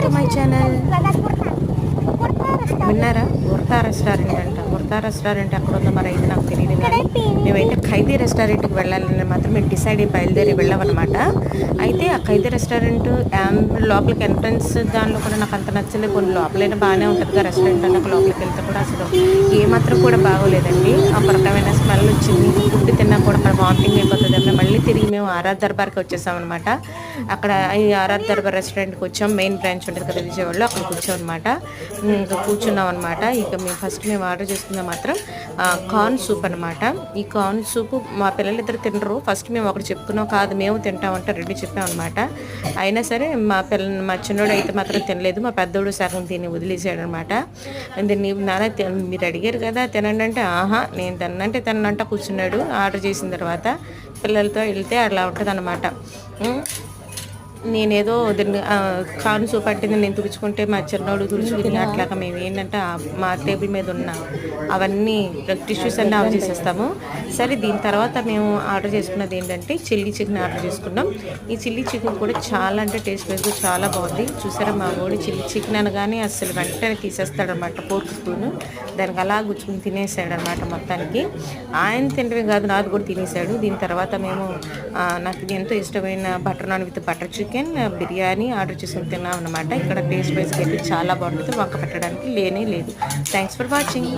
To my channel. విన్నారా? గుర్తా restaurant అంట. గుర్తా restaurant ఎక్కడ ఉందో మరి అయితే నాకు తెలియదు, కానీ మేమైతే ఖైదీ రెస్టారెంట్కి వెళ్ళాలని మాత్రం మేము డిసైడ్ అయ్యి బయలుదేరి వెళ్ళామన్నమాట. అయితే ఆ ఖైదీ రెస్టారెంట్ లోపలికి ఎంట్రన్స్ దానిలో కూడా నాకు అంత నచ్చలేదు. కొన్ని లోపలైనా బాగానే ఉంటుంది కదా రెస్టారెంట్ అన్నాక, లోపలికి వెళ్తే కూడా అసలు ఏమాత్రం కూడా బాగోలేదండి. ఒక రకమైన స్మెల్ వచ్చింది. ఫుడ్ తిన్నా కూడా అక్కడ వామిటింగ్ అయిపోతుంది అన్న. మళ్ళీ తిరిగి మేము ఆర్ఆర్ దర్బార్కి వచ్చేసాం అనమాట. అక్కడ ఈ ఆర్ఆర్ దర్బార్ రెస్టారెంట్కి వచ్చాం. మెయిన్ బ్రాంచ్ ఉంటుంది కదా విజయవాడలో, అక్కడ కూర్చోం అనమాట. ఇంకా కూర్చున్నాం అనమాట. ఇక మేము ఆర్డర్ చేసుకున్న మాత్రం కార్న్ సూప్ అనమాట. ఈ కార్న్ సూప్ మా పిల్లలిద్దరు తినరు. ఫస్ట్ మేము ఒకటి చెప్పుకున్నాం, కాదు మేము తింటామంటే రెడీ చెప్పాం అనమాట. అయినా సరే మా చిన్నోడు అయితే మాత్రం తినలేదు. మా పెద్దోడు సగం తిని వదిలేసాడు అనమాట. దీన్ని నాన్న మీరు అడిగారు కదా తినండి అంటే, ఆహా నేను తిన్నంటే తిన్నంట కూర్చున్నాడు. ఆర్డర్ చేసిన తర్వాత పిల్లలతో వెళ్తే అలా ఉంటుంది అనమాట. నేనేదో దీన్ని కార్న్ సూప్ అంటే నేను తుడుచుకుంటే మా చిన్నోడు తుడుచుకుని అట్లాగా మేము ఏంటంటే మా టేబుల్ మీద ఉన్న అవన్నీ టిష్యూస్ అన్నీ ఆఫ్ చేసేస్తాము. సరే దీని తర్వాత మేము ఆర్డర్ చేసుకున్నది ఏంటంటే చిల్లీ చికెన్ ఆర్డర్ చేసుకున్నాం. ఈ చిల్లీ చికెన్ కూడా చాలా అంటే టేస్ట్ వైజ్ చాలా బాగుంది. చూసారా, మా వాడు చిల్లీ చికెన్ అనగానే అసలు వెంటనే తీసేస్తాడనమాట ఫోర్క్ స్పూన్. దానికి అలా గుచ్చుకుని తినేసాడనమాట మొత్తానికి. ఆయన తినడమే కాదు, నాది కూడా తినేసాడు. దీని తర్వాత మేము నాకు ఎంతో ఇష్టమైన butter non with butter chicken biryani order చేసుకుని తిన్నాం అనమాట. ఇక్కడ టేస్ట్ వైజ్గా అయితే చాలా బాగుంటుంది. వంక పెట్టడానికి లేనే లేదు. Thanks for watching.